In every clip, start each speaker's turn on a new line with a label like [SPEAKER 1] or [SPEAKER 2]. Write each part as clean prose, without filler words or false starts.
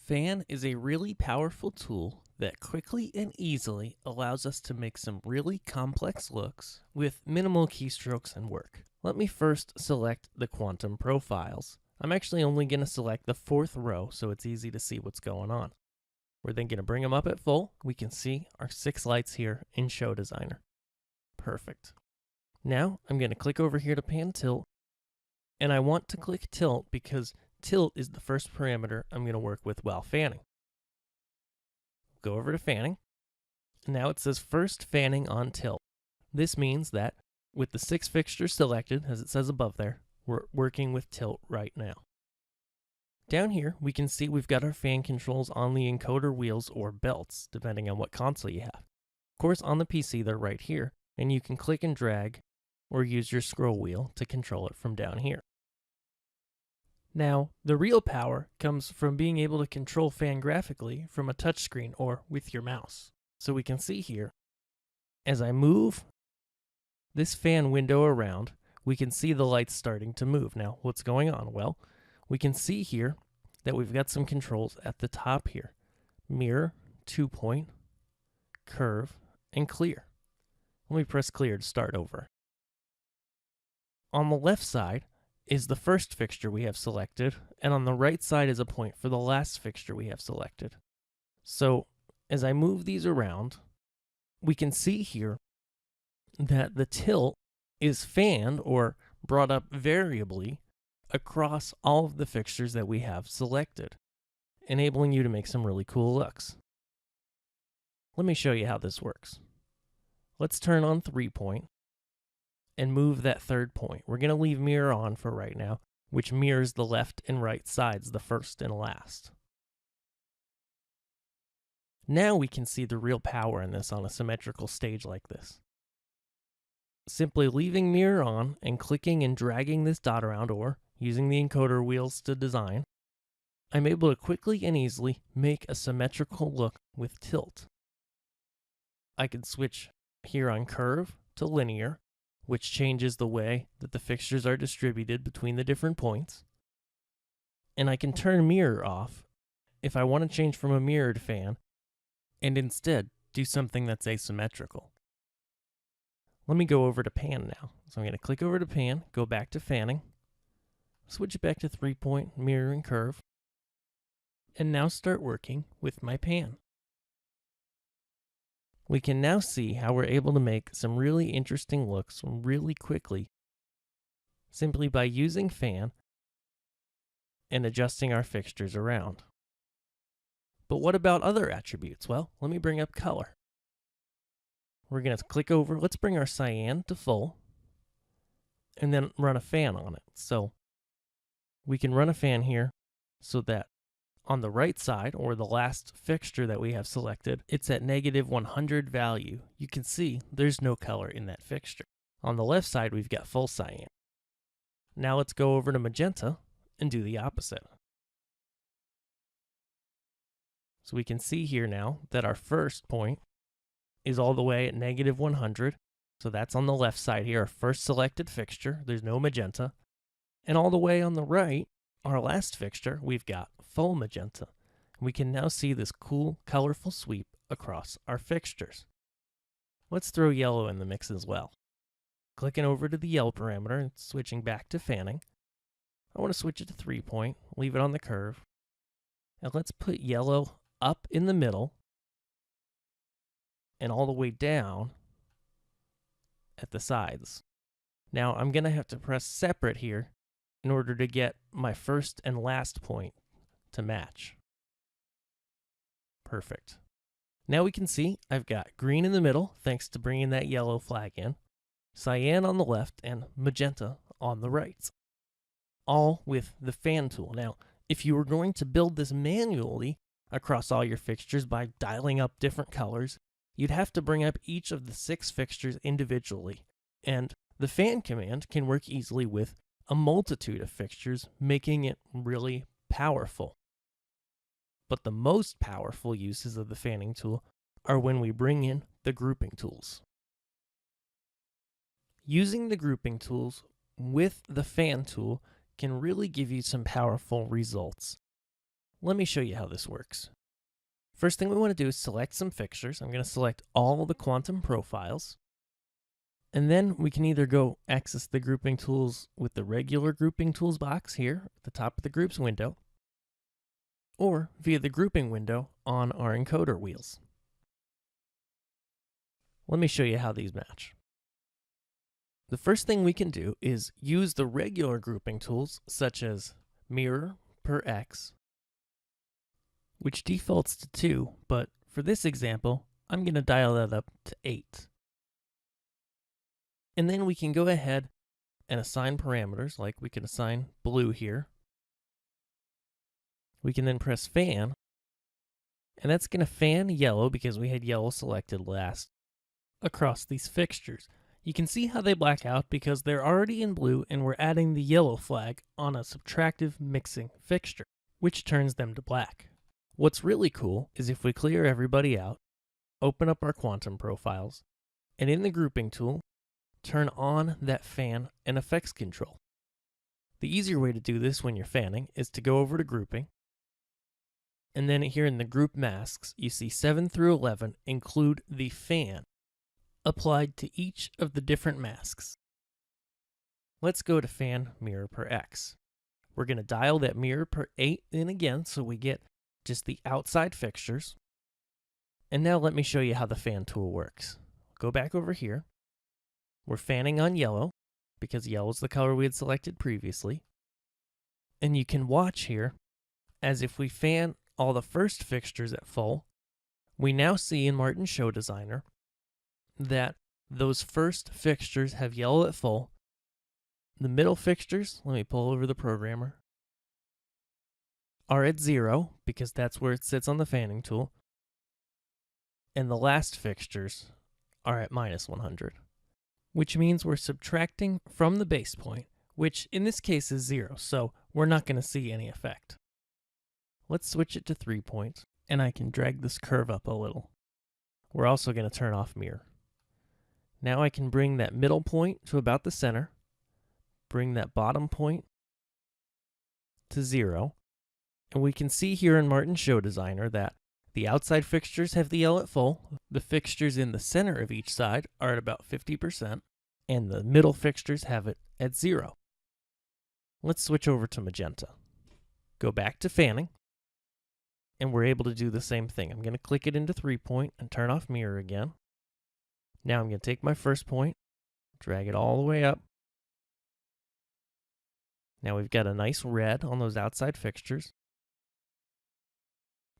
[SPEAKER 1] Fan is a really powerful tool that quickly and easily allows us to make some really complex looks with minimal keystrokes and work. Let me first select the quantum profiles. I'm actually only going to select the fourth row so it's easy to see what's going on. We're then going to bring them up at full. We can see our 6 lights here in Show Designer. Perfect. Now I'm going to click over here to Pan Tilt, and I want to click Tilt because tilt is the first parameter I'm going to work with while fanning. Go over to fanning. Now it says first fanning on tilt. This means that with the 6 fixtures selected, as it says above there, we're working with tilt right now. Down here, we can see we've got our fan controls on the encoder wheels or belts, depending on what console you have. Of course, on the PC, they're right here, and you can click and drag or use your scroll wheel to control it from down here. Now, the real power comes from being able to control fan graphically from a touchscreen or with your mouse. So we can see here, as I move this fan window around, we can see the lights starting to move. Now, what's going on? Well, we can see here that we've got some controls at the top here. Mirror, 2-point, curve, and clear. Let me press clear to start over. On the left side is the first fixture we have selected, and on the right side is a point for the last fixture we have selected. So as I move these around, we can see here that the tilt is fanned or brought up variably across all of the fixtures that we have selected, enabling you to make some really cool looks. Let me show you how this works. Let's turn on 3-point and move that 3rd point. We're going to leave mirror on for right now, which mirrors the left and right sides, the first and last. Now we can see the real power in this on a symmetrical stage like this. Simply leaving mirror on and clicking and dragging this dot around or using the encoder wheels to design, I'm able to quickly and easily make a symmetrical look with tilt. I can switch here on curve to linear, which changes the way that the fixtures are distributed between the different points. And I can turn mirror off if I want to change from a mirrored fan and instead do something that's asymmetrical. Let me go over to pan now. So I'm going to click over to pan, go back to fanning, switch it back to 3-point, mirror, and curve, and now start working with my pan. We can now see how we're able to make some really interesting looks really quickly simply by using fan and adjusting our fixtures around. But what about other attributes? Well, let me bring up color. We're going to click over, let's bring our cyan to full, and then run a fan on it. So we can run a fan here so that on the right side, or the last fixture that we have selected, it's at -100 value. You can see there's no color in that fixture. On the left side, we've got full cyan. Now let's go over to magenta and do the opposite. So we can see here now that our first point is all the way at -100. So that's on the left side here, our first selected fixture. There's no magenta. And all the way on the right, our last fixture, we've got full magenta. We can now see this cool, colorful sweep across our fixtures. Let's throw yellow in the mix as well. Clicking over to the yellow parameter and switching back to fanning. I want to switch it to 3-point, leave it on the curve. And let's put yellow up in the middle and all the way down at the sides. Now I'm going to have to press separate here in order to get my first and last point to match. Perfect. Now we can see I've got green in the middle, thanks to bringing that yellow flag in, cyan on the left, and magenta on the right. All with the fan tool. Now, if you were going to build this manually across all your fixtures by dialing up different colors, you'd have to bring up each of the 6 fixtures individually. And the fan command can work easily with a multitude of fixtures, making it really powerful. But the most powerful uses of the fanning tool are when we bring in the grouping tools. Using the grouping tools with the fan tool can really give you some powerful results. Let me show you how this works. First thing we want to do is select some fixtures. I'm going to select all the quantum profiles. And then we can either go access the grouping tools with the regular grouping tools box here at the top of the groups window, or via the grouping window on our encoder wheels. Let me show you how these match. The first thing we can do is use the regular grouping tools such as mirror per X, which defaults to 2, but for this example, I'm going to dial that up to 8. And then we can go ahead and assign parameters, like we can assign blue here. We can then press fan, and that's going to fan yellow because we had yellow selected last across these fixtures. You can see how they black out because they're already in blue and we're adding the yellow flag on a subtractive mixing fixture, which turns them to black. What's really cool is if we clear everybody out, open up our quantum profiles, and in the grouping tool, turn on that fan and effects control. The easier way to do this when you're fanning is to go over to grouping, and then here in the group masks, you see 7 through 11 include the fan applied to each of the different masks. Let's go to fan mirror per X. We're going to dial that mirror per 8 in again so we get just the outside fixtures. And now let me show you how the fan tool works. Go back over here. We're fanning on yellow because yellow is the color we had selected previously. And you can watch here as if we fan all the first fixtures at full, we now see in Martin Show Designer that those first fixtures have yellow at full. The middle fixtures, let me pull over the programmer, are at 0 because that's where it sits on the fanning tool. And the last fixtures are at -100, which means we're subtracting from the base point, which in this case is 0, so we're not going to see any effect. Let's switch it to 3 points, and I can drag this curve up a little. We're also going to turn off mirror. Now I can bring that middle point to about the center, bring that bottom point to 0, and we can see here in Martin Show Designer that the outside fixtures have the yellow at full, the fixtures in the center of each side are at about 50%, and the middle fixtures have it at 0. Let's switch over to magenta. Go back to fanning, and we're able to do the same thing. I'm going to click it into 3 point and turn off mirror again. Now I'm going to take my first point, drag it all the way up. Now we've got a nice red on those outside fixtures.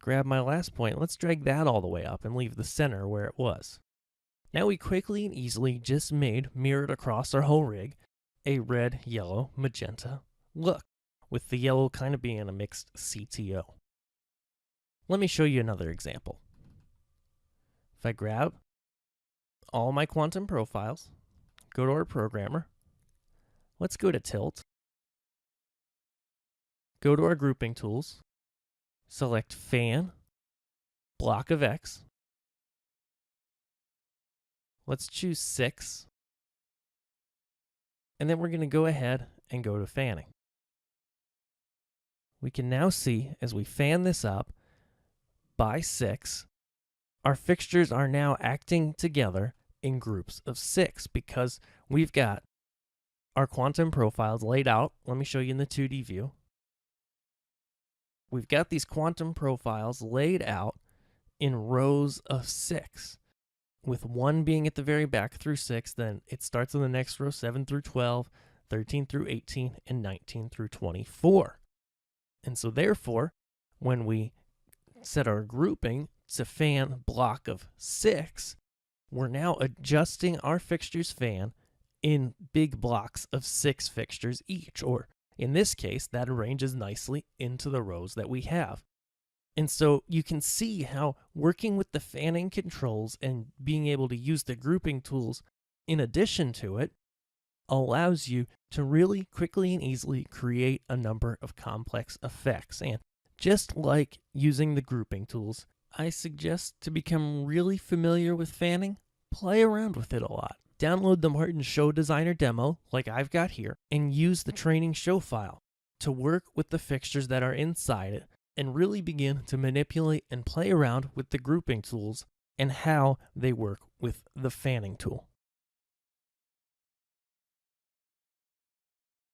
[SPEAKER 1] Grab my last point, let's drag that all the way up and leave the center where it was. Now we quickly and easily just made, mirrored across our whole rig, a red, yellow, magenta look, with the yellow kind of being a mixed CTO. Let me show you another example. If I grab all my quantum profiles, go to our programmer, let's go to tilt, go to our grouping tools, select fan, block of X, let's choose 6, and then we're going to go ahead and go to fanning. We can now see as we fan this up by 6, our fixtures are now acting together in groups of 6 because we've got our quantum profiles laid out. Let me show you in the 2D view. We've got these quantum profiles laid out in rows of 6, with 1 being at the very back through 6, then it starts on the next row, 7 through 12, 13 through 18, and 19 through 24. And so therefore, when we set our grouping to fan block of 6, we're now adjusting our fixtures fan in big blocks of 6 fixtures each, or in this case, that arranges nicely into the rows that we have. And so you can see how working with the fanning controls and being able to use the grouping tools in addition to it allows you to really quickly and easily create a number of complex effects. And just like using the grouping tools, I suggest to become really familiar with fanning, play around with it a lot. Download the Martin Show Designer demo, like I've got here, and use the training show file to work with the fixtures that are inside it and really begin to manipulate and play around with the grouping tools and how they work with the fanning tool.